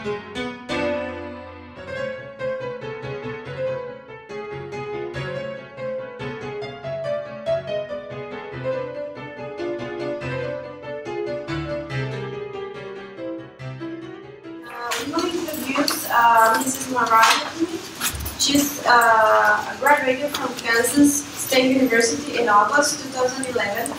I'm going to introduce Mrs. Myriah Smith. She's a graduate from Kansas State University in August 2011,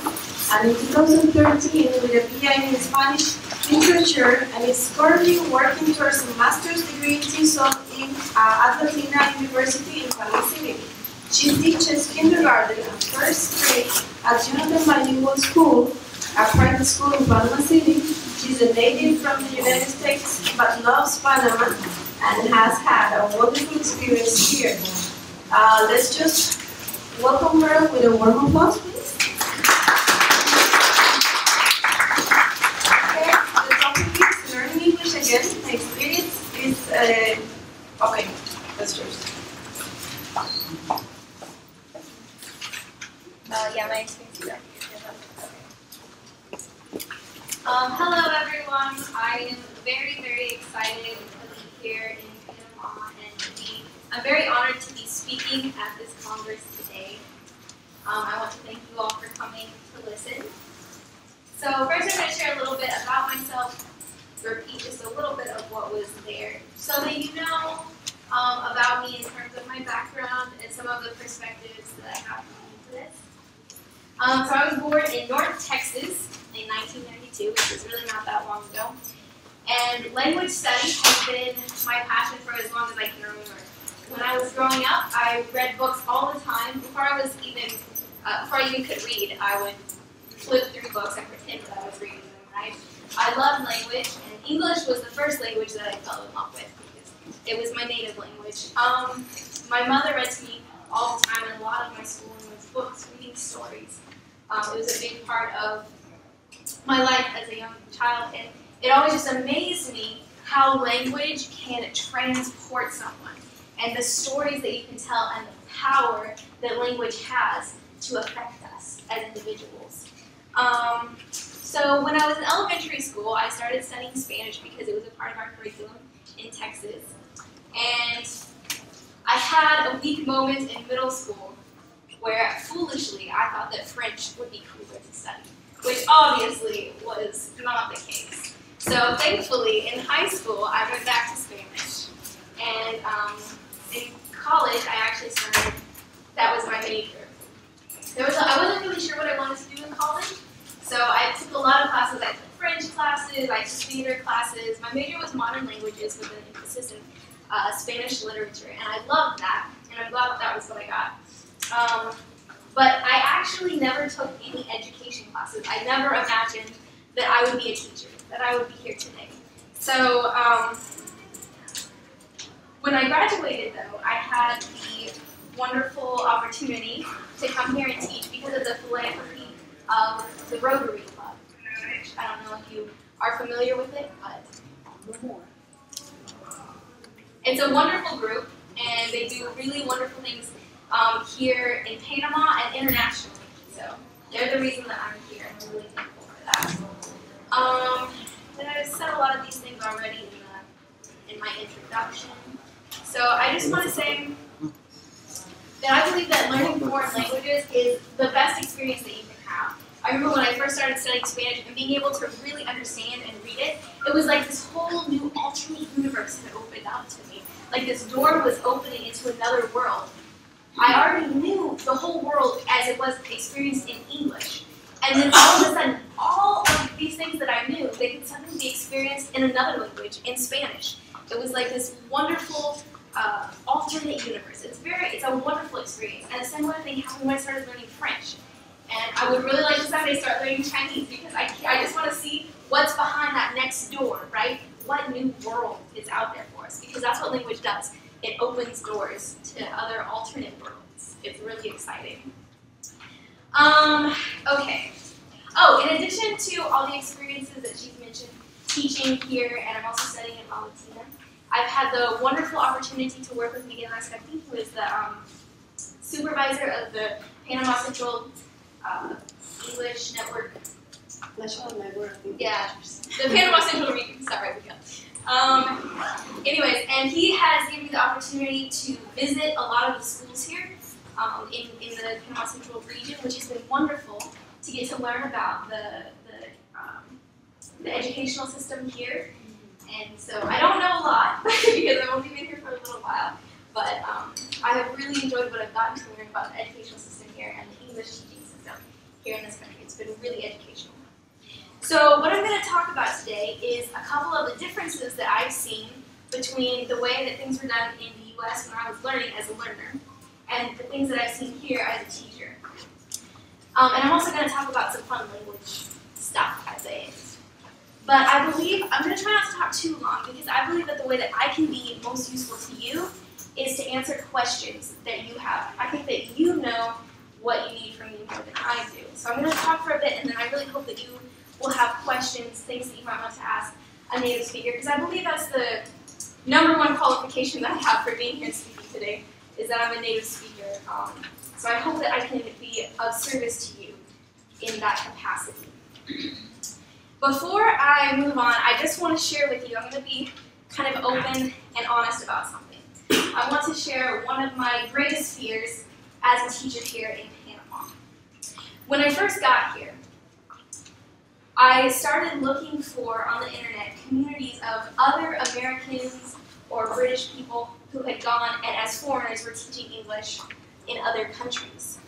and in 2013 with a PhD in Spanish literature, and is currently working towards a master's degree in TESOL in Latina University in Panama City. She teaches kindergarten and first grade at Jonathan Bilingual School, a private school in Panama City. She's a native from the United States but loves Panama and has had a wonderful experience here. Let's just welcome her with a warm applause, please. Okay, the topic is learning English again. My experience is, okay, that's yours. Yeah, my experience is okay. Hello everyone, I am very, very excited to be here in Panama and I'm very honored to be speaking at this Congress today. I want to thank you all for coming to listen. So first I'm going to share a little bit about myself, repeat just a little bit of what was there, so that you know about me in terms of my background and some of the perspectives that I have into this. So I was born in North Texas in 1992, which is really not that long ago. And language study has been my passion for as long as I can remember. When I was growing up, I read books all the time. Before I even could read, I would flip through books and pretend that I was reading them, right? I loved language, and English was the first language that I fell in love with because it was my native language. My mother read to me all the time, and a lot of my schooling was books, reading stories. It was a big part of my life as a young child, and it always just amazed me how language can transport someone, and the stories that you can tell, and the power that language has to affect us as individuals. So when I was in elementary school, I started studying Spanish because it was a part of our curriculum in Texas, and I had a weak moment in middle school where, foolishly, I thought that French would be cooler to study, which obviously was not the case. So thankfully, in high school, I went back to Spanish. And in college, I actually started, that was my major. I wasn't really sure what I wanted to do in college, so I took a lot of classes. I took French classes, I took theater classes. My major was modern languages with an emphasis in Spanish literature, and I loved that, and I'm glad that was what I got. But I actually never took any education classes. I never imagined that I would be a teacher, that I would be here today. So when I graduated, though, I had the wonderful opportunity to come here and teach because of the philanthropy of the Rotary Club. Which I don't know if you are familiar with it, but no more. It's a wonderful group, and they do really wonderful things here in Panama and internationally. So they're the reason that I'm here, and I'm really thankful for that. I've said a lot of these things already in my introduction. So I just want to say that I believe that learning foreign languages is the best experience that you can have. I remember when I first started studying Spanish and being able to really understand and read it, it was like this whole new alternate universe that opened up to me. Like this door was opening into another world. I already knew the whole world as it was experienced in English. And then all of a sudden, all of these things that I knew, they could suddenly be experienced in another language, in Spanish. It was like this wonderful alternate universe. It's a wonderful experience. And a similar thing happened when I started learning French. And I would really like to someday start learning Chinese because I just want to see what's behind that next door, right? What new world is out there for us? Because that's what language does. It opens doors to other alternate worlds. It's really exciting. Okay. Oh, in addition to all the experiences that she's mentioned, teaching here, and I'm also studying in Latina, I've had the wonderful opportunity to work with Miguel Escartín, who is the supervisor of the Panama Central English Network. Yeah, the Panama Central Region. Sorry, we go. Anyways, and he has given me the opportunity to visit a lot of the schools here in the Panama Central region, which has been wonderful to get to learn about the educational system here. And so I don't know a lot because I've only been here for a little while, but I have really enjoyed what I've gotten to learn about the educational system here and the English teaching system here in this country. It's been really educational. So what I'm going to talk about today is a couple of the differences that I've seen between the way that things were done in the U.S. when I was learning as a learner and the things that I've seen here as a teacher. And I'm also going to talk about some fun language stuff at the end. But I believe, I'm going to try not to talk too long because I believe that the way that I can be most useful to you is to answer questions that you have. I think that you know what you need from me more than I do. So I'm going to talk for a bit, and then I really hope that you will have questions, things that you might want to ask a native speaker, because I believe that's the #1 qualification that I have for being here and speaking today, is that I'm a native speaker. So I hope that I can be of service to you in that capacity. Before I move on, I just want to share with you, I'm going to be kind of open and honest about something. I want to share one of my greatest fears as a teacher here in Panama. When I first got here, I started looking for, on the internet, communities of other Americans or British people who had gone and as foreigners were teaching English in other countries.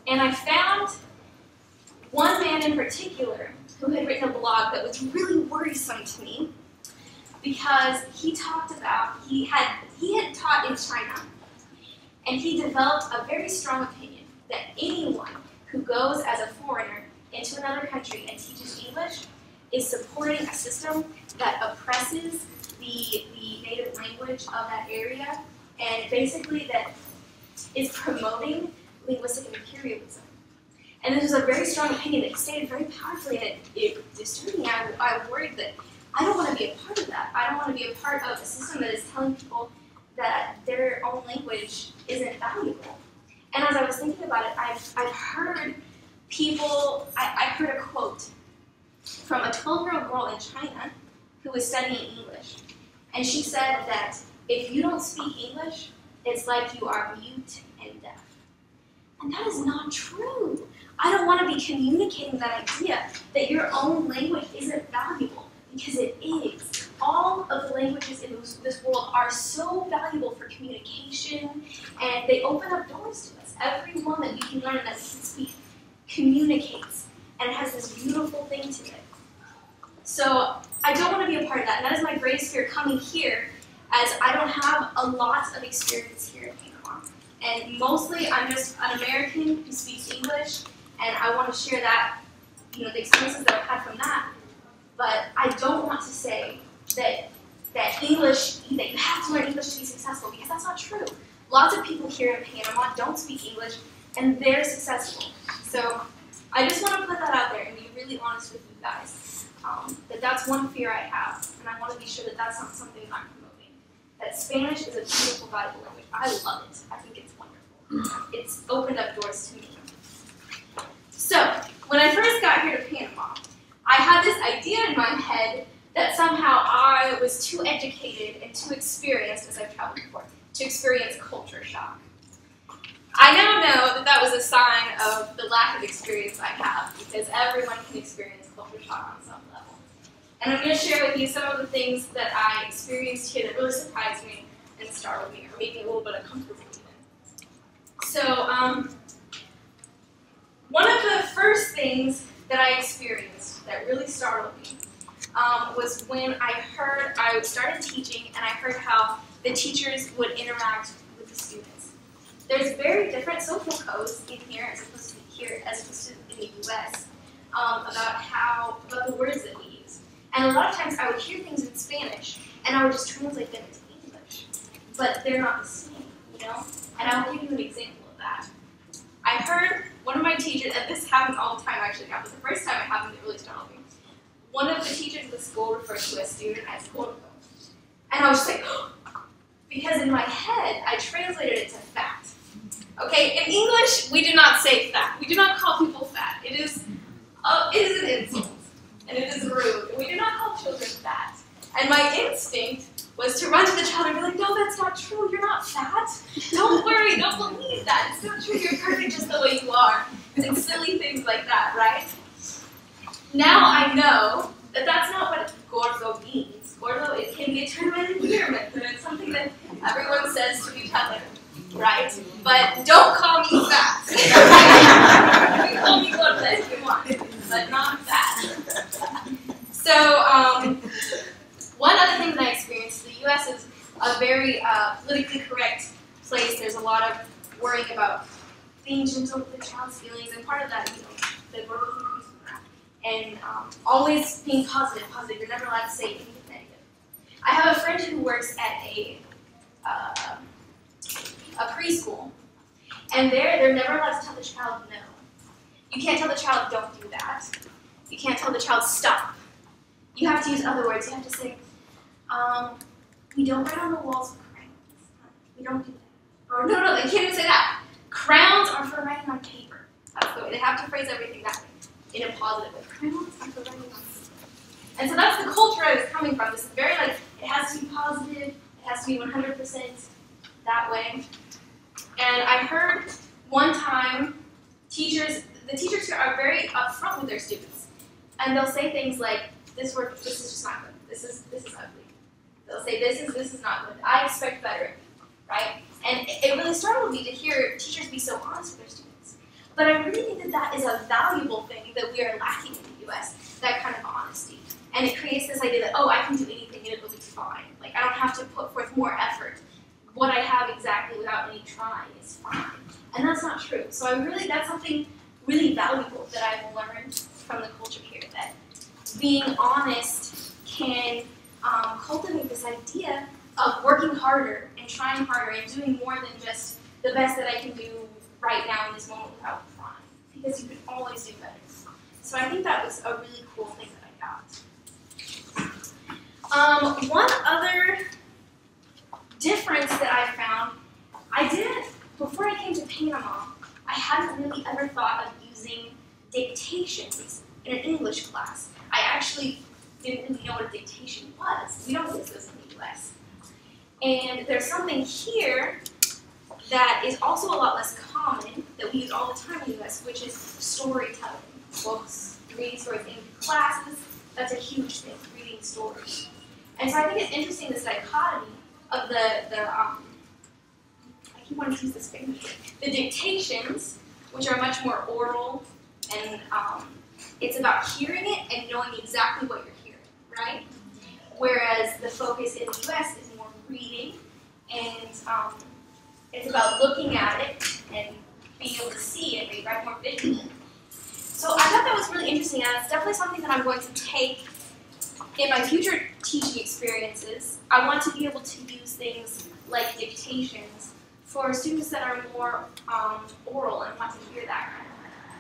And I found one man in particular who had written a blog that was really worrisome to me because he talked about, he had taught in China, and he developed a very strong opinion that anyone who goes as a foreigner into another country and teaches English is supporting a system that oppresses the native language of that area, and basically that is promoting linguistic imperialism. And this was a very strong opinion that stated very powerfully, and it disturbed me. I worried that I don't want to be a part of that. I don't want to be a part of a system that is telling people that their own language isn't valuable. And as I was thinking about it, I've heard people, I heard a quote from a 12-year-old girl in China who was studying English. And she said that if you don't speak English, it's like you are mute and deaf. And that is not true. I don't want to be communicating that idea that your own language isn't valuable, because it is. All of the languages in this world are so valuable for communication, and they open up doors to us. Every one that we can learn and that we can speak communicates, and it has this beautiful thing to it. So I don't want to be a part of that, and that is my greatest fear coming here, as I don't have a lot of experience here in Panama. And mostly I'm just an American who speaks English, and I want to share that, the experiences that I've had from that. But I don't want to say that English, that you have to learn English to be successful, because that's not true. Lots of people here in Panama don't speak English, and they're successful. So I just want to put that out there and be really honest with you guys. That's one fear I have, and I want to be sure that that's not something I'm promoting. That Spanish is a beautiful, valuable language. I love it. I think it's wonderful. It's opened up doors to me. So, when I first got here to Panama, I had this idea in my head that somehow I was too educated and too experienced, as I've traveled before, to experience culture shock. I now know that that was a sign of the lack of experience I have, because everyone can experience culture shock on some level. And I'm going to share with you some of the things that I experienced here that really surprised me and startled me, or made me a little bit uncomfortable even. So, one of the first things that I experienced that really startled me was when I started teaching, and I heard how the teachers would interact with the students. There's very different social codes in here as opposed to in the US about the words that we use. And a lot of times I would hear things in Spanish, and I would just translate them into English. But they're not the same, And I'll give you an example of that. I heard one of my teachers, and this happens all the time actually, but the first time it happened, it really startled me. One of the teachers at the school referred to a student as quote-unquote. And I was just like, because in my head, I translated it to fat. Okay, in English, we do not say fat. We do not call people fat. It is an insult, and it is rude. We do not call children fat. And my instinct was to run to the child and be like, no, that's not true. You're not fat. Don't worry. Don't believe that. It's not true. You're perfect just the way you are. And silly things like that, right? Now I know that that's not what gordo means. Gordo, it can be a term of endearment, and it's something that everyone says to each other, right? But don't call me fat. You can call me gordo if you want, but not fat. So, one other thing that I experienced, the U.S. is a very politically correct place. There's a lot of worrying about being gentle with the child's feelings, and part of that, the growth comes from that. And always being positive. You're never allowed to say anything negative. I have a friend who works at a preschool, and they're never allowed to tell the child no. You can't tell the child don't do that. You can't tell the child stop. You have to use other words. You have to say, we don't write on the walls with crayons. We don't do that. Or no, they can't even say that. Crayons are for writing on paper. That's the way. They have to phrase everything that way, in a positive way. Crayons are for writing on paper. And so that's the culture I was coming from. This is very like, it has to be positive, it has to be 100% that way. And I heard one time, the teachers here are very upfront with their students. And they'll say things like, this is just not good. This is ugly. They'll say, this is not good. I expect better, right? And it really startled me to hear teachers be so honest with their students. But I really think that that is a valuable thing that we are lacking in the U.S., that kind of honesty. And it creates this idea that, oh, I can do anything and it will be fine. Like, I don't have to put forth more effort. What I have exactly without any trying is fine. And that's not true. So that's something really valuable that I've learned from the culture here, that being honest can cultivate this idea of working harder and trying harder and doing more than just the best that I can do right now in this moment without trying. Because you can always do better. So I think that was a really cool thing that I got. One other difference that I found, before I came to Panama, I hadn't really ever thought of using dictations in an English class. I actually didn't really know what a dictation was. We don't use those in the U.S. And there's something here that is also a lot less common that we use all the time in the U.S., which is storytelling. Books, reading stories in classes, that's a huge thing, reading stories. And so I think it's interesting, this dichotomy of I keep wanting to use this thing, the dictations, which are much more oral, and it's about hearing it and knowing exactly what you're hearing, right? Whereas the focus in the U.S. is more reading, and it's about looking at it and being able to see it, maybe more visually. So I thought that was really interesting, and it's definitely something that I'm going to take in my future teaching experiences. I want to be able to use things like dictations for students that are more oral and want to hear that kind of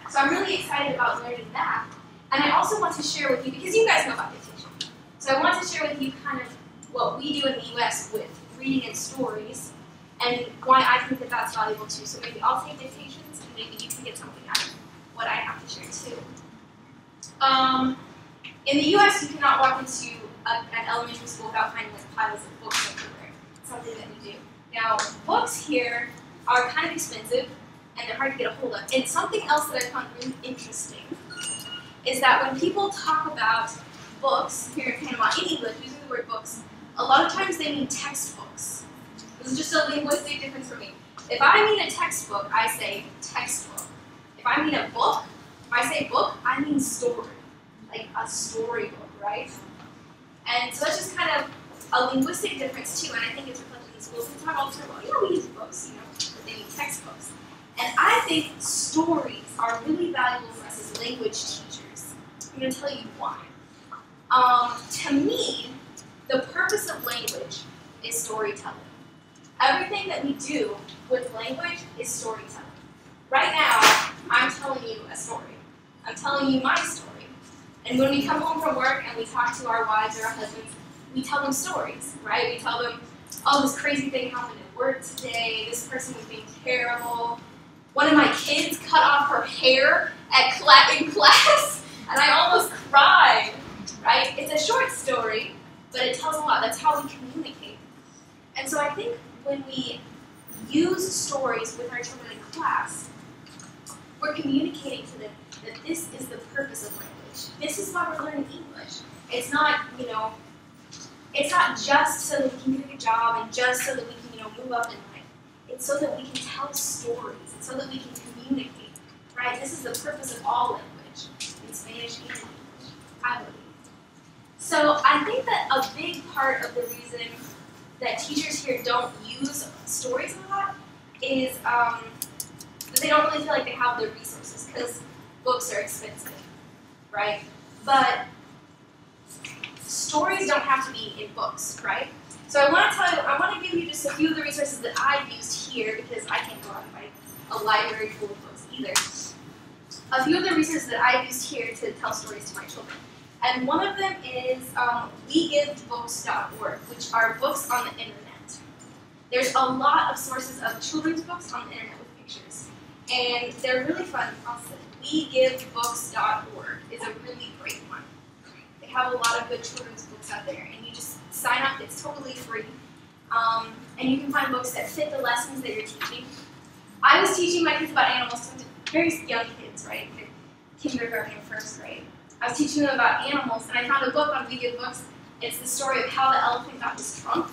thing. So I'm really excited about learning that. And I also want to share with you, because you guys know about dictation, so I want to share with you kind of what we do in the U.S. with reading and stories, and why I think that that's valuable too. So maybe I'll take dictations, and maybe you can get something out of what I have to share too. In the U.S., you cannot walk into an elementary school without finding like piles of books everywhere. It's something that we do. Now, books here are kind of expensive, and they're hard to get a hold of. And something else that I found really interesting is that when people talk about books here in Panama, in English, using the word books, a lot of times they mean textbooks. This is just a linguistic difference for me. If I mean a textbook, I say textbook. If I mean a book, if I say book, I mean story. Like a storybook, right? And so that's just kind of a linguistic difference too, and I think it's reflected in schools. We talk all the time about, we use books, but they need textbooks. And I think stories are really valuable for us as language teachers. I'm going to tell you why. To me, the purpose of language is storytelling. Everything that we do with language is storytelling. Right now, I'm telling you a story. I'm telling you my story. And when we come home from work and we talk to our wives or our husbands, we tell them stories, right? We tell them, oh, this crazy thing happened at work today, this person was being terrible. One of my kids cut off her hair in class, and I almost cried, right? It's a short story, but it tells a lot. That's how we communicate. And so I think when we use stories with our children in class, we're communicating to them that this is the purpose of language. This is why we're learning English. It's not, it's not just so that we can get a good job and just so that we can, move up in life. It's so that we can tell stories. It's so that we can communicate, right? This is the purpose of all language, in Spanish and English, I believe. So I think that a big part of the reason that teachers here don't use stories a lot is that they don't really feel like they have the resources because books are expensive, right? But stories don't have to be in books, right? So I want to give you just a few of the resources that I've used here because I can't go out and buy a library full of books either. A few of the resources that I've used here to tell stories to my children. And one of them is wegivebooks.org, which are books on the internet. There's a lot of sources of children's books on the internet with pictures. And they're really fun. Also, wegivebooks.org is a really great one. They have a lot of good children's books out there, and you just sign up. It's totally free. And you can find books that fit the lessons that you're teaching. I was teaching my kids about animals to very young kids, right? Kindergarten and first grade. I was teaching them about animals, and I found a book on We Give Books. It's the story of how the elephant got his trunk.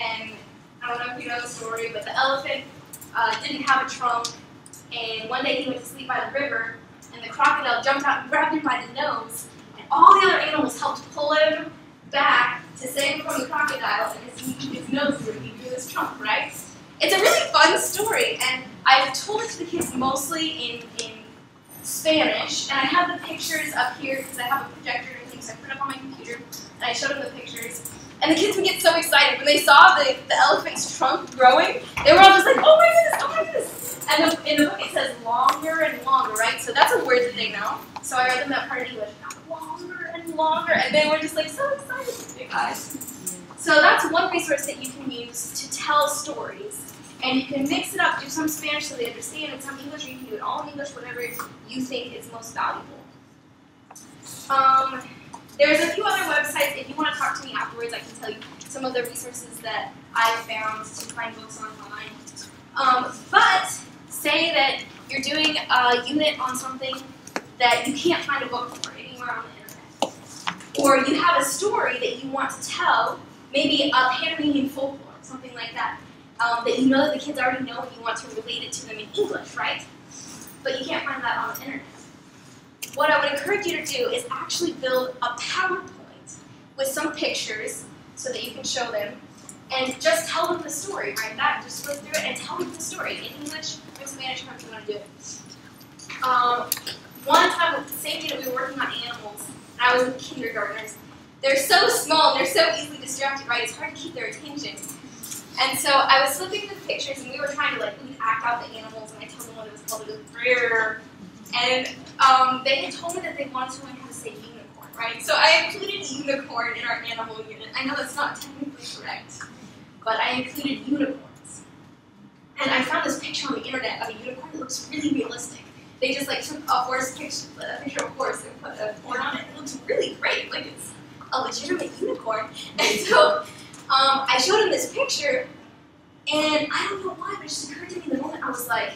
And I don't know if you know the story, but the elephant didn't have a trunk, and one day he went to sleep by the river, and the crocodile jumped out and grabbed him by the nose, and all the other animals helped pull him back to save him from the crocodile, and his nose would be through his trunk, right? It's a really fun story, and I've told it to the kids mostly in Spanish, and I have the pictures up here because I have a projector and things, so I put it up on my computer, and I showed them the pictures. And the kids would get so excited when they saw the elephant's trunk growing. They were all just like, oh my goodness, oh my goodness. And in the book it says longer and longer, right? So that's a word that they know. So I read them that part in English, longer and longer, and they were just like so excited with big eyes. So that's one resource that you can use to tell stories. And you can mix it up, do some Spanish so they understand, and some English, or you can do it all in English, whatever you think is most valuable. There's a few other websites. If you want to talk to me afterwards, I can tell you some of the resources that I've found to find books online. But say that you're doing a unit on something that you can't find a book for anywhere on the internet. Or you have a story that you want to tell, maybe a Panamanian folklore, something like that. That you know that the kids already know and you want to relate it to them in English, right? But you can't find that on the internet. What I would encourage you to do is actually build a PowerPoint with some pictures so that you can show them and just tell them the story, right? That, just flip through it and tell them the story in English or Spanish, however you want to do it. One time, same day that we were working on animals, and I was with kindergartners. They're so small and they're so easily distracted, right? It's hard to keep their attention. And so I was flipping through the pictures, and we were trying to act out the animals, and I told them what it was called. It was rare. And they had told me that they wanted to learn how to say unicorn, right? So I included unicorn in our animal unit. I know that's not technically correct, but I included unicorns. And I found this picture on the internet of a unicorn that looks really realistic. They just took a picture of a horse and put a horn on it. It looks really great, like it's a legitimate unicorn. And so I showed him this picture, and I don't know why, but it just occurred to me in the moment. I was like,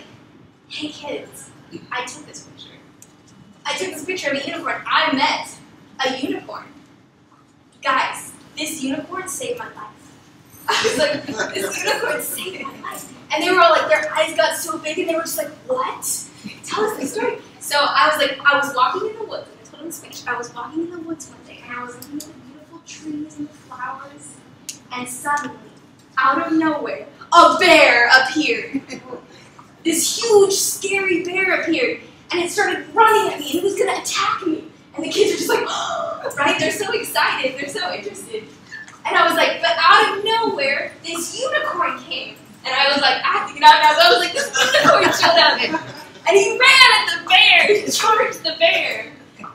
hey kids, I took this picture. I took this picture of a unicorn. I met a unicorn. Guys, this unicorn saved my life. I was like, this unicorn saved my life. And they were all like, their eyes got so big, and they were just like, what? Tell us the story. So I was like, I was walking in the woods, and I told them in Spanish, I was walking in the woods one day, and I was looking at the beautiful trees and the flowers, and suddenly, out of nowhere, a bear appeared. This huge, scary bear appeared, and it started running at me, and it was going to attack me. And the kids are just like, oh, right? They're so excited. They're so interested. And I was like, but out of nowhere, this unicorn came. And I was like, I have to get out now. So I was like, this unicorn chilled out. And he ran at the bear. He charged the bear.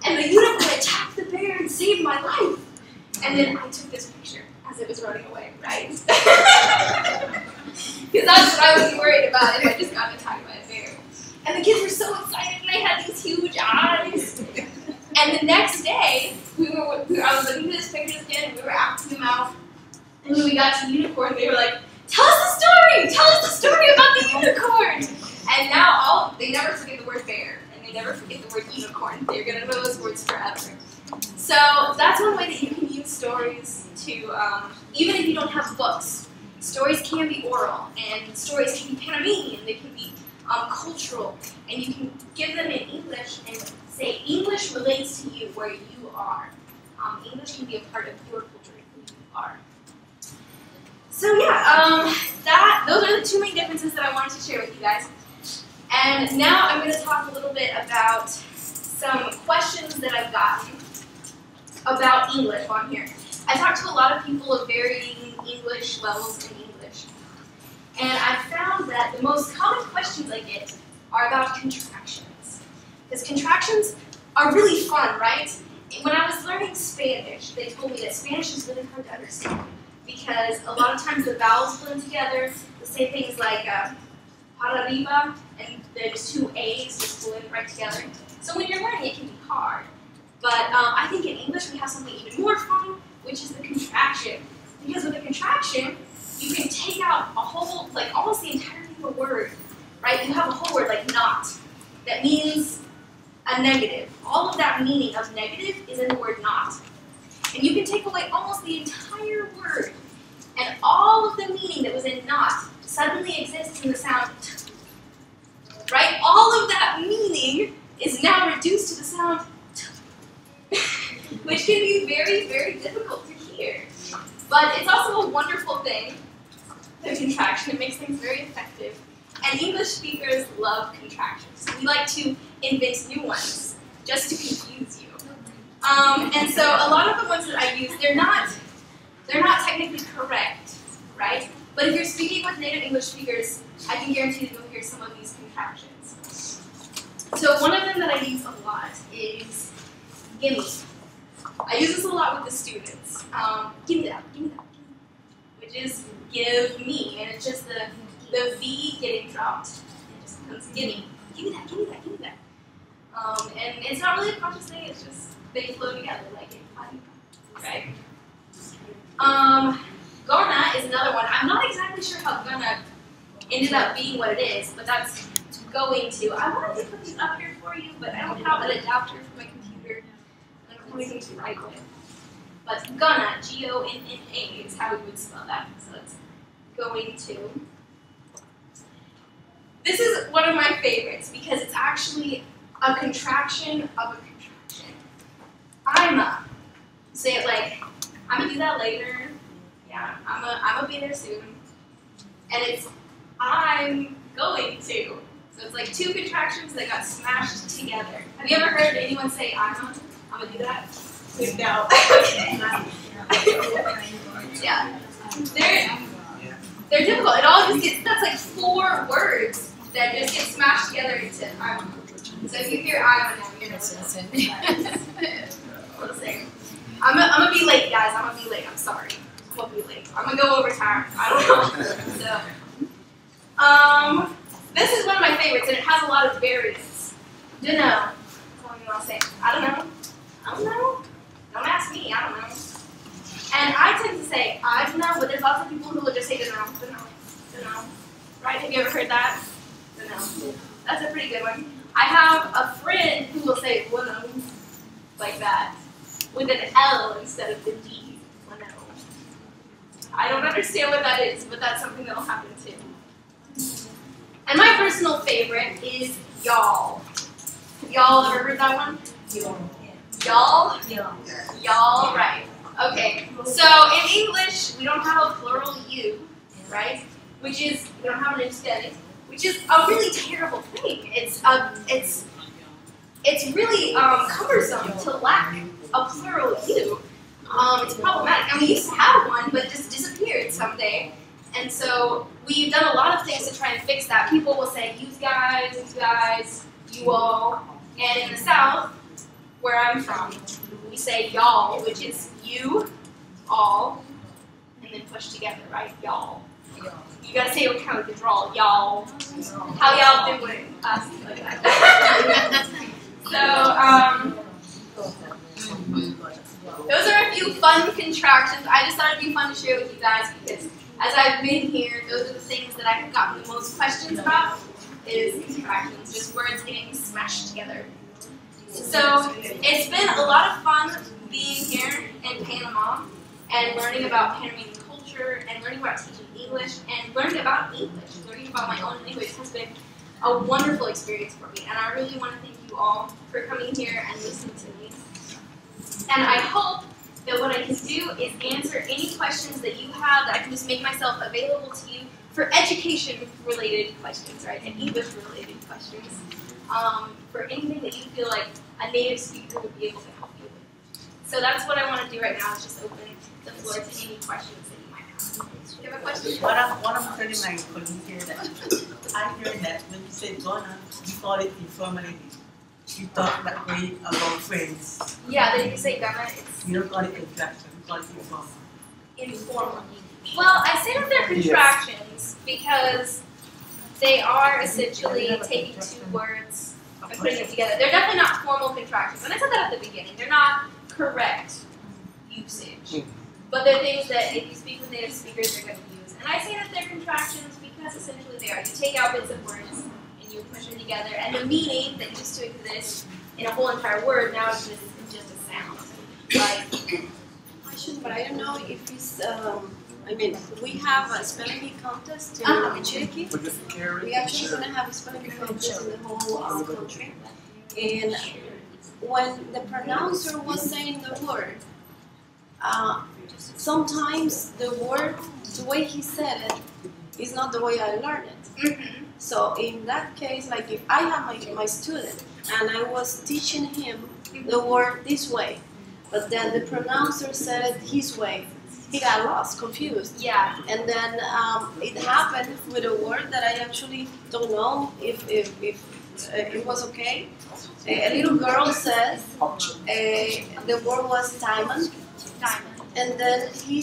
And the unicorn attacked the bear and saved my life. And then I took this picture as it was running away, right? Because that's what I was worried about if I just got attacked by a bear. And the kids were so excited, and they had these huge eyes. And the next day, I was looking at his pictures again, and we were acting him out. And when we got to unicorn, they were like, "Tell us the story! Tell us the story about the unicorn!" And now they never forget the word bear, and they never forget the word unicorn. They're going to know those words forever. So that's one way that you can use stories to, even if you don't have books, stories can be oral, and stories can be Panamanian, they can be cultural, and you can give them in English and say, English relates to you where you are. English can be a part of your culture and who you are. So yeah, those are the two main differences that I wanted to share with you guys. And now I'm going to talk a little bit about some questions that I've gotten about English on here. I talked to a lot of people of varying English levels in English. And I found that the most common questions I get are about contractions. Because contractions are really fun, right? When I was learning Spanish, they told me that Spanish is really hard to understand because a lot of times the vowels blend together. They'll say things like para arriba, and there's two A's just blend right together. So when you're learning, it can be hard. But I think in English we have something even more fun, which is the contraction. Because with a contraction, you can take out a whole, like almost the entirety of a word, right? You have a whole word like not, that means a negative. All of that meaning of negative is in the word not. And you can take away almost the entire word, and all of the meaning that was in not suddenly exists in the sound t. Right? All of that meaning is now reduced to the sound t, which can be very, very difficult to hear. But it's also a wonderful thing, the contraction. It makes things very effective. And English speakers love contractions. We like to invent new ones just to confuse you. And so a lot of the ones that I use, they're not technically correct, right? But if you're speaking with native English speakers, I can guarantee that you'll hear some of these contractions. So one of them that I use a lot is gimme. I use this a lot with the students. Give me that, which is give me, and it's just the V getting dropped. It just becomes gimme. Give me that, give me that, give me that. And it's not really a conscious thing, it's just they flow together like a right? Gonna is another one. I'm not exactly sure how gonna ended up being what it is, but that's going to. I wanted to put these up here for you, but I don't have an adapter for my computer. I don't have anything to write with. But gonna, G-O-N-N-A, is how we would spell that. So it's going to. This is one of my favorites because it's actually a contraction of a contraction. I'ma. Say it like, I'm gonna do that later. Yeah, I'm gonna be there soon. And it's I'm going to. So it's like two contractions that got smashed together. Have you ever heard anyone say I'm gonna do that? No. Yeah. They're difficult. It all just gets, that's like 4 words that just get smashed together into I'm. So if you hear I'm now, you're gonna know. I'm gonna be late, guys. I'm gonna be late. I'm sorry. I'm gonna be late. I'm gonna go overtime. I don't know. So, this is one of my favorites, and it has a lot of variants. Don't know. That's all I'm gonna say. I don't know. I don't know. Don't ask me. I don't know. And I tend to say I don't know, but there's lots of people who will just say don't know, don't know, don't know. Right? Have you ever heard that? Don't know. That's a pretty good one. I have a friend who will say "wano" like that, with an L instead of the D. "Wano." I don't understand what that is, but that's something that'll happen too. And my personal favorite is y'all. Y'all ever heard that one? Y'all? Y'all, right. Okay, so in English, we don't have a plural you, right? Which is, we don't have an instead, which is a really terrible thing. It's really cumbersome to lack a plural you. It's problematic. And we used to have one, but it just disappeared someday. And so we've done a lot of things to try and fix that. People will say you guys, you all. And in the South, where I'm from, we say y'all, which is you, all, and then push together, right? Y'all. You gotta say it kind of like a drawl, y'all. How y'all doing? Like that. So, those are a few fun contractions. I just thought it'd be fun to share with you guys because as I've been here, those are the things that I've gotten the most questions about is contractions, just words getting smashed together. So it's been a lot of fun being here in Panama and learning about Panamanian culture and learning about teaching English and learning about English. Learning about my own language has been a wonderful experience for me, and I really want to thank you all for coming here and listening to me. And I hope that what I can do is answer any questions that you have, that I can just make myself available to you for education-related questions, right, and English-related questions, for anything that you feel like a native speaker would be able to help you with. So that's what I want to do right now, is just open the floor to any questions that you might have. Do you have a question? What I'm telling my colleagues here that I hear that when you say Ghana, you call it informality. You talk that way about friends. Yeah, then you say Ghana, it's You don't call it contraction, you call it informal. informal. Well, I say that they're contractions because they are essentially taking two words and putting them together. They're definitely not formal contractions. And I said that at the beginning. They're not correct usage. But they're things that if you speak with native speakers, they're going to use. And I say that they're contractions because essentially they are. You take out bits of words and you push them together. And the meaning that used to exist in a whole entire word now is just a sound. Like, But I don't know if it's, I mean, we have a spelling bee contest in Chiriquí. We actually going to have a spelling bee contest in the whole country. And when the pronouncer was saying the word, sometimes the word, the way he said it, is not the way I learned it. So in that case, like if I have my student and I was teaching him the word this way, but then the pronouncer said it his way, he got lost, confused. yeah. And then it happened with a word that I actually don't know if it was okay. A little girl says the word was diamond, and then he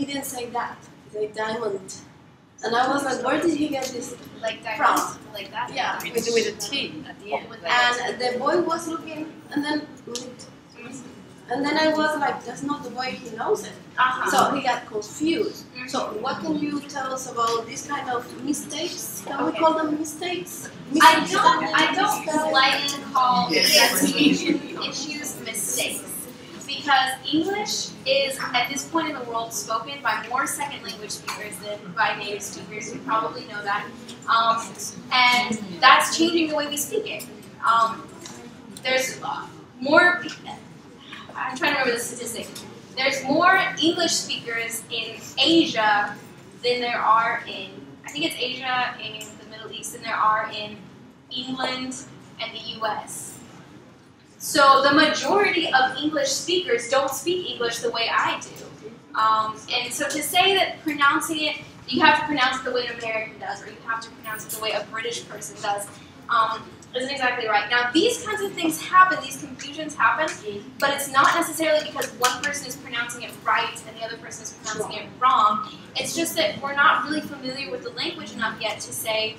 didn't say that. He said diamond. And I was like, where did he get this Like that. from? Like that. Yeah. With a T at the end. And the boy was looking, and then I was like, that's not the way he knows it. So he got confused. So what can you tell us about this kind of mistakes? Can we call them mistakes? I don't like to call pronunciation issues mistakes because English is at this point in the world spoken by more second language speakers than by native speakers. You probably know that, and that's changing the way we speak it. There's more. I'm trying to remember the statistic. There's more English speakers in Asia than there are in, I think it's Asia and the Middle East, than there are in England and the US. So the majority of English speakers don't speak English the way I do. And so to say that pronouncing it, you have to pronounce it the way an American does, or you have to pronounce it the way a British person does, isn't exactly right. Now, these kinds of things happen, these confusions happen, but it's not necessarily because one person is pronouncing it right and the other person is pronouncing it wrong. It's just that we're not really familiar with the language enough yet to say,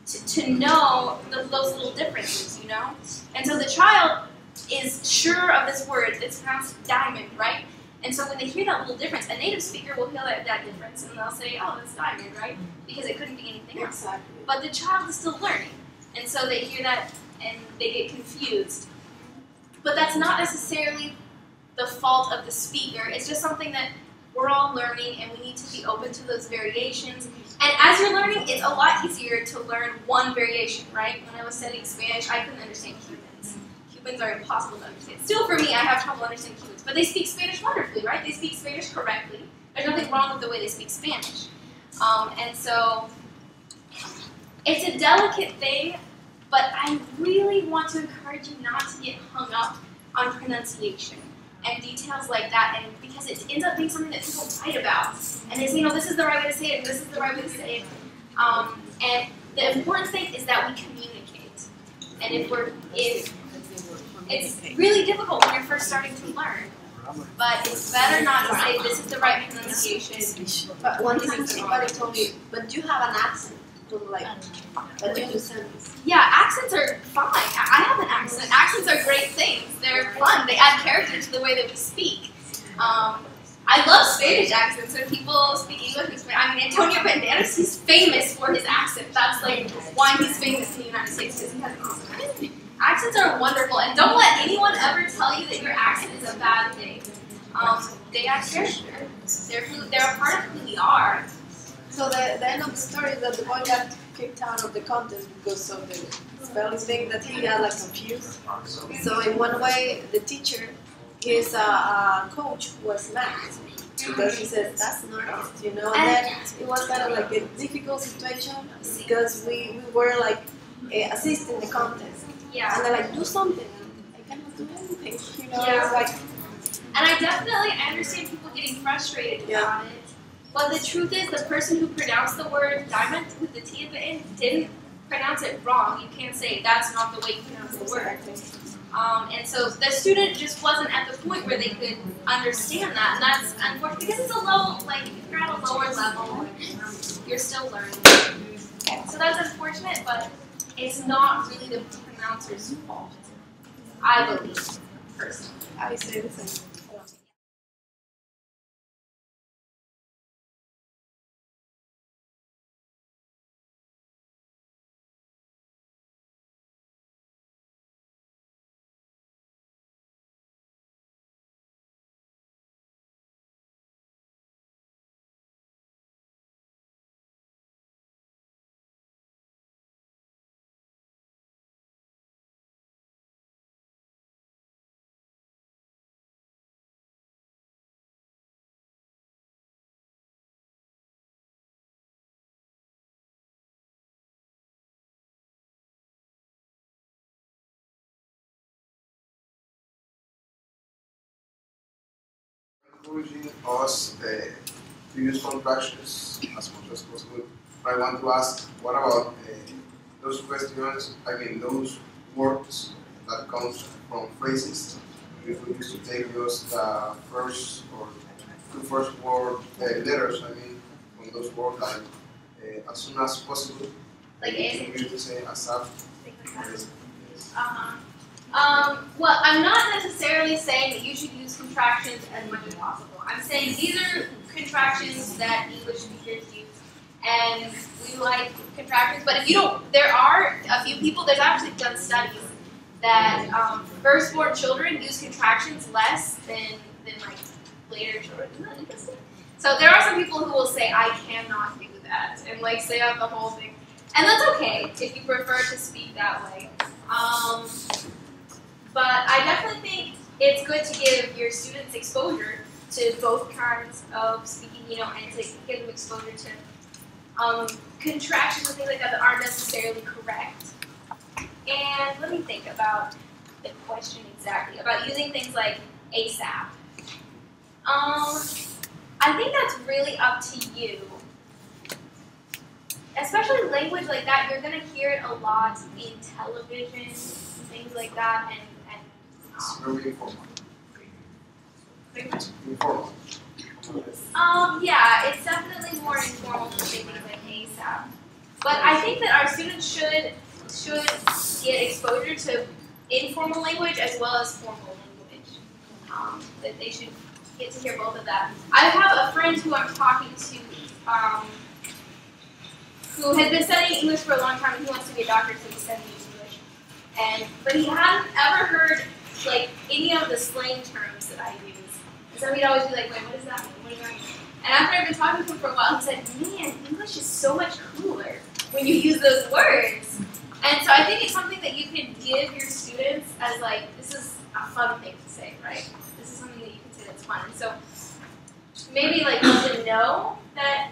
to know those little differences, you know? And so the child is sure of this word, it's pronounced diamond, right? And so when they hear that little difference, a native speaker will hear that difference and they'll say, oh, that's diamond, right? Because it couldn't be anything else. Exactly. But the child is still learning. And so they hear that and they get confused. But that's not necessarily the fault of the speaker. It's just something that we're all learning and we need to be open to those variations. And as you're learning, it's a lot easier to learn one variation, right? When I was studying Spanish, I couldn't understand Cubans. Cubans are impossible to understand. Still for me, I have trouble understanding Cubans. But they speak Spanish wonderfully, right? They speak Spanish correctly. There's nothing wrong with the way they speak Spanish. And so it's a delicate thing, but I really want to encourage you not to get hung up on pronunciation and details like that, and because it ends up being something that people fight about. And they say, no, this is the right way to say it, and this is the right way to say it. And the important thing is that we communicate. And it's really difficult when you're first starting to learn. But it's better not to say this is the right pronunciation. But one time somebody told me, but you have an accent. like that you understand this. Yeah, accents are fine. I have an accent. Accents are great things. They're fun. They add character to the way that we speak. I love Spanish accents. When people speak English with Spanish, I mean, Antonio Banderas, he's famous for his accent. That's like why he's famous in the United States, because he has an accent. Accents are wonderful, and don't let anyone ever tell you that your accent is a bad thing. They add character. They're a part of who we are. So the end of the story is that the boy got kicked out of the contest because of the spelling thing that he got like confused. So in one way, the teacher, his coach was mad because he said that's not it, you know. And then it was kind of like a difficult situation because we were like assisting the contest. Yeah. And they're like, do something. I cannot do anything, you know. Yeah. It's like, and I understand people getting frustrated about it. But the truth is, the person who pronounced the word diamond with the T at the end didn't pronounce it wrong. You can't say that's not the way you pronounce the word. And so the student just wasn't at the point where they could understand that. And that's unfortunate because it's a low, like, if you're at a lower level, you're still learning. So that's unfortunate, but it's not really the pronouncer's fault, I believe, personally. I say the same. Encouraging us to use contractions as much as possible. I want to ask, what about those questions, those words that comes from phrases? If we used to take just the first or two first word letters, from those words, like as soon as possible. Like you used to say ASAP. Well, I'm not necessarily saying that you should use contractions as much as possible. I'm saying these are contractions that English speakers use, and we like contractions. But if you don't, there are a few people. There's actually done studies that firstborn children use contractions less than like later children. Isn't that interesting? So there are some people who will say, I cannot do that, and like say out the whole thing. And that's okay if you prefer to speak that way. But I definitely think it's good to give your students exposure to both kinds of speaking, and to give them exposure to contractions and things like that aren't necessarily correct. And let me think about the question exactly, about using things like ASAP. I think that's really up to you. Especially language like that, you're going to hear it a lot in television, things like that, and it's very informal. Informal. Yeah, it's definitely more informal to say things like ASAP. But I think that our students should get exposure to informal language as well as formal language. That they should get to hear both of that. I have a friend who I'm talking to who has been studying English for a long time, and he wants to be a doctor, so he's studying English. But he hadn't ever heard like any of the slang terms that I use. And so he'd always be like, wait, what does that mean? What does that mean? And after I've been talking to him for a while, he said, man, English is so much cooler when you use those words. And so I think it's something that you can give your students as like, this is a fun thing to say, right? This is something that you can say that's fun. And so maybe like let them know that,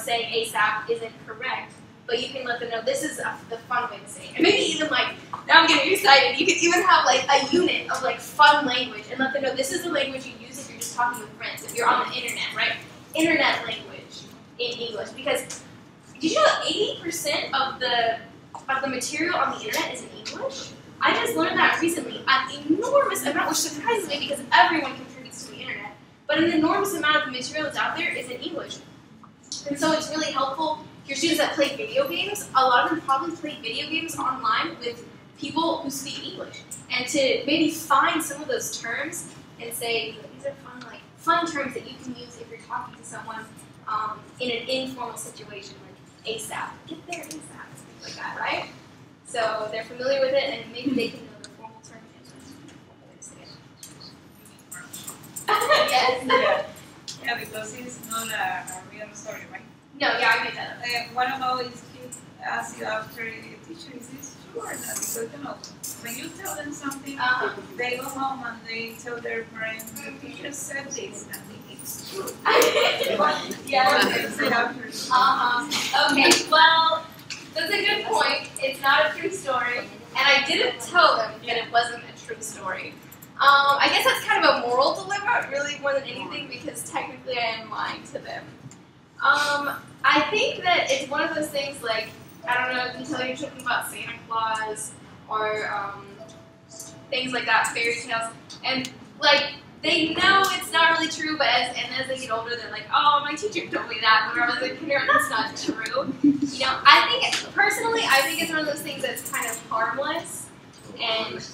saying ASAP isn't correct, but you can let them know this is the fun way to say it. And maybe even like, now I'm getting excited, you could even have like a unit of like fun language and let them know this is the language you use if you're just talking with friends, if you're on the internet, right? Internet language in English. Because did you know that 80% of the material on the internet is in English? I just learned that recently. An enormous amount, which surprises me because everyone contributes to the internet, but an enormous amount of the material that's out there is in English. And so it's really helpful. Your students that play video games, a lot of them probably play video games online with people who speak English. And to maybe find some of those terms and say, these are fun terms that you can use if you're talking to someone in an informal situation, like ASAP. Get there ASAP, things like that, right? So they're familiar with it, and maybe they can know the formal term and the informal way to say it. Yes? Yeah, because it's not a real story, right? No, yeah, I made that up. What about if kids ask you after a teacher, is this true or not? Because, when you tell them something, they go home and they tell their parents, the teacher said this, and it's true. Yeah. They say after. Okay, well, that's a good point. It's not a true story, and I didn't tell them that it wasn't a true story. I guess that's kind of a moral dilemma, really, more than anything, because technically I am lying to them. I think that it's one of those things like, I don't know, you tell your children about Santa Claus or things like that, fairy tales, and like they know it's not really true, but as they get older, they're like, oh, my teacher told me that when I was a kid, that's not true. You know, I think it's one of those things that's kind of harmless, and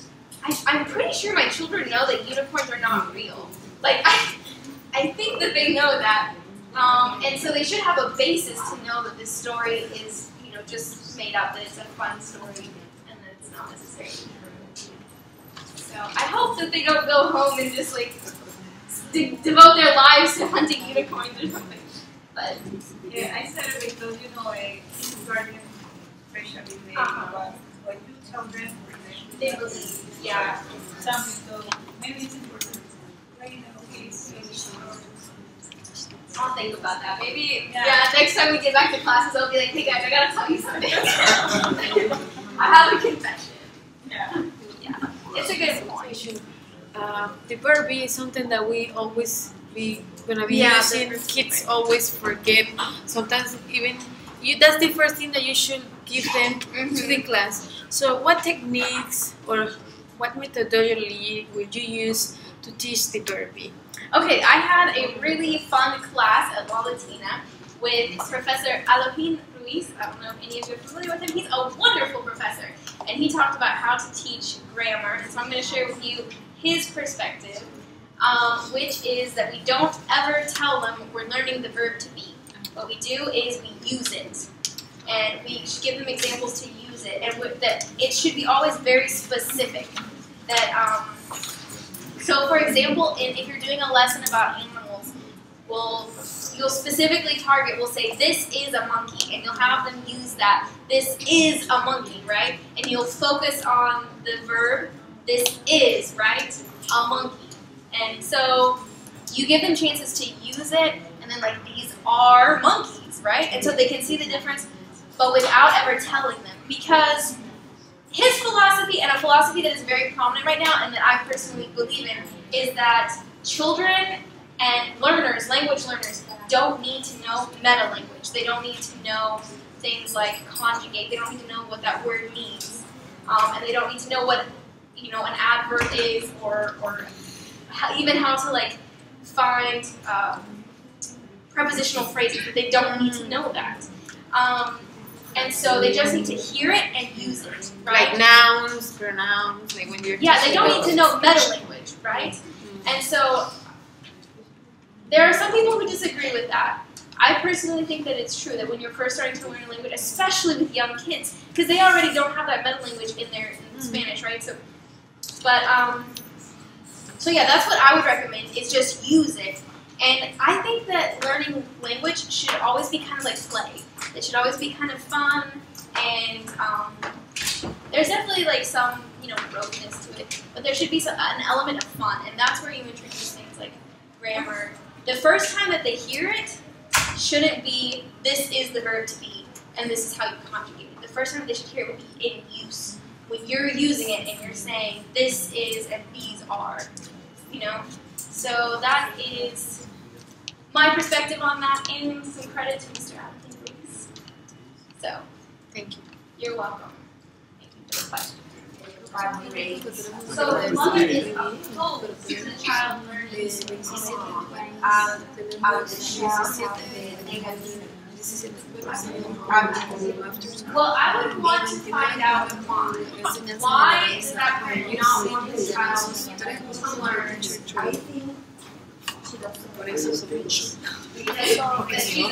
I'm pretty sure my children know that unicorns are not real. Like, I think that they know that. And so they should have a basis to know that this story is, just made up, that it's a fun story, and that it's not necessarily true. So I hope that they don't go home and just, like, devote their lives to hunting unicorns or something. But, yeah, I said it because, a guardian, especially, what you tell them, they believe, yeah. Something, so maybe it's important. I'll think about that. Maybe, next time we get back to classes, I'll be like, hey guys, I gotta tell you something. I have a confession. Yeah. It's a good point. The verb is something that we always gonna be using. Kids always forget. Sometimes even that's the first thing that you should give them to the class. So what techniques or what methodology would you use to teach the verb? Okay, I had a really fun class at La Latina with Professor Alopin Ruiz. I don't know if any of you are familiar with him. He's a wonderful professor, and he talked about how to teach grammar. And so I'm going to share with you his perspective, which is that we don't ever tell them we're learning the verb to be. What we do is we use it, and we should give them examples to use it, and that it should be always very specific. That so, for example, if you're doing a lesson about animals, you'll specifically target, we'll say, this is a monkey, and you'll have them use that, this is a monkey, right? And you'll focus on the verb, this is, right, a monkey. And so you give them chances to use it, and then, like, these are monkeys, right? And so they can see the difference, but without ever telling them, because his philosophy, and a philosophy that is very prominent right now, and that I personally believe in, is that children and learners, language learners, don't need to know meta-language. They don't need to know things like conjugate. They don't need to know what that word means. And they don't need to know what, an adverb is, or even how to, like, find prepositional phrases. But they don't need to know that. And so they just need to hear it and use it, right? Like nouns, pronouns, like when you're... Yeah, they don't need to know meta-language, right? And so there are some people who disagree with that. I personally think that it's true that when you're first starting to learn a language, especially with young kids, because they already don't have that meta-language in Spanish, right? So yeah, that's what I would recommend, is just use it. And I think that learning language should always be kind of like play. It should always be kind of fun, and there's definitely like some, roteness to it, but there should be an element of fun, and that's where you introduce things like grammar. The first time that they hear it shouldn't be, this is the verb to be, and this is how you conjugate it. The first time they should hear it would be in use. When you're using it and you're saying, this is and these are, So that is my perspective on that, and some credit to Mr. Alvin Ruiz. So, thank you. You're welcome. Thank you for the question. So the mother is opposed to the child learning English. Well, I would want to find out why. Why does that parent not want his child to learn? Por eso soy That she's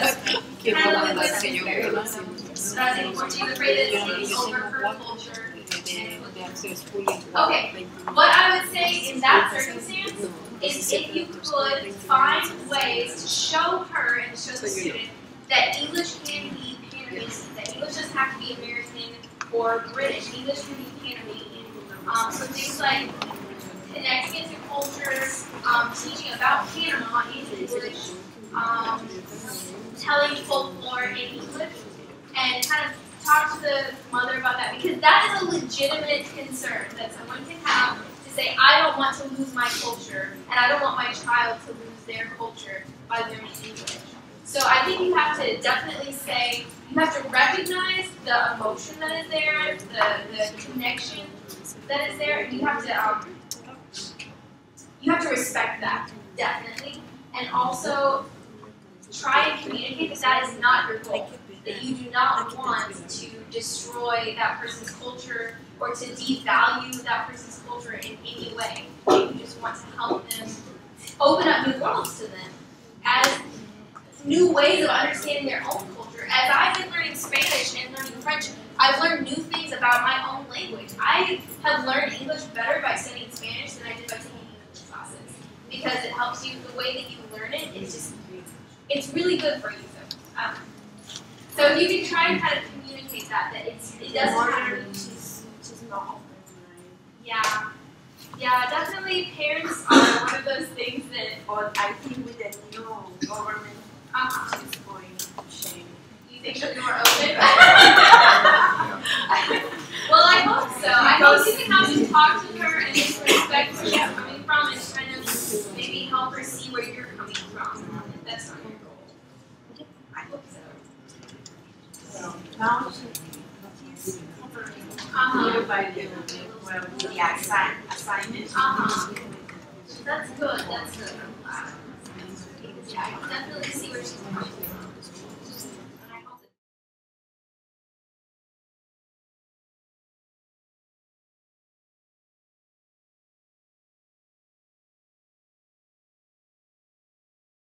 afraid that it's taking over her culture. Okay, what I would say in that circumstance is if you could find ways to show her and show the student that English can be Panamese, that English doesn't have to be American or British. English can be Panamanian. So things like connecting into culture, teaching about Panama in English, telling folklore in English, and kind of talk to the mother about that, because that is a legitimate concern that someone can have to say, I don't want to lose my culture, and I don't want my child to lose their culture by learning English. So I think you have to definitely say, you have to recognize the emotion that is there, the connection that is there, and you have to respect that, definitely, and also try and communicate that that is not your goal, that you do not want to destroy that person's culture or to devalue that person's culture in any way. You just want to help them open up new worlds to them as new ways of understanding their own culture. As I've been learning Spanish and learning French, I've learned new things about my own language. I have learned English better by studying Spanish than I did by taking English classes, because it helps you, the way that you learn it is just, it's really good for you. So if you can try and kind of communicate that it doesn't matter. Yeah. Yeah, definitely parents are one of those things that, But I think with the new government, it's going to change. you think should be more open. Well, I hope so. I hope you can have to talk to her and just respect where she's coming from and kind of maybe help her see where you're coming from. If that's not your goal. I hope so. So now everybody the assignment. That's good. That's good. I'm glad. Yeah, I can definitely see where she's coming from.